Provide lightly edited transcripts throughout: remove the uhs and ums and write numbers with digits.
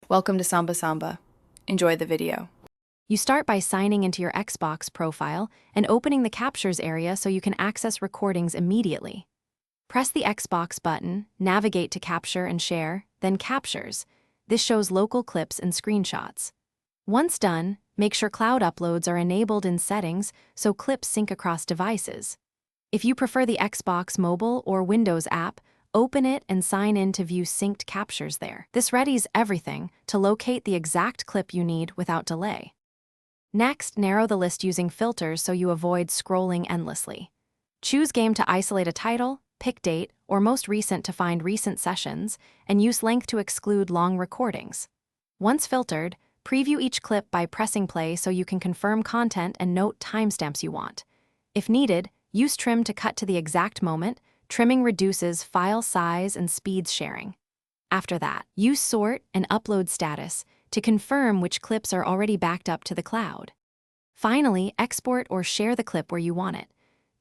Welcome to Samba Samba. Enjoy the video. You start by signing into your Xbox profile and opening the Captures area so you can access recordings immediately. Press the Xbox button, navigate to Capture and Share, then Captures. This shows local clips and screenshots. Once done, make sure cloud uploads are enabled in Settings so clips sync across devices. If you prefer the Xbox mobile or Windows app, open it and sign in to view synced captures there. This readies everything to locate the exact clip you need without delay. Next, narrow the list using filters so you avoid scrolling endlessly. Choose Game to isolate a title, pick Date, or Most Recent to find recent sessions, and use Length to exclude long recordings. Once filtered, preview each clip by pressing play so you can confirm content and note timestamps you want. If needed, use Trim to cut to the exact moment. Trimming reduces file size and speeds sharing. After that, use Sort and Upload Status to confirm which clips are already backed up to the cloud. Finally, export or share the clip where you want it.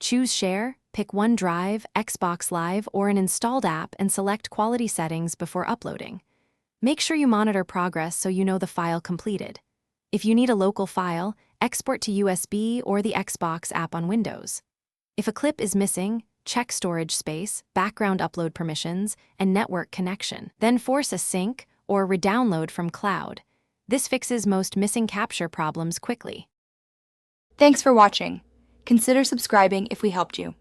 Choose Share, pick OneDrive, Xbox Live, or an installed app and select quality settings before uploading. Make sure you monitor progress so you know the file completed. If you need a local file, export to USB or the Xbox app on Windows. If a clip is missing, check storage space, background upload permissions, and network connection. Then force a sync or redownload from cloud. This fixes most missing capture problems quickly. Thanks for watching. Consider subscribing if we helped you.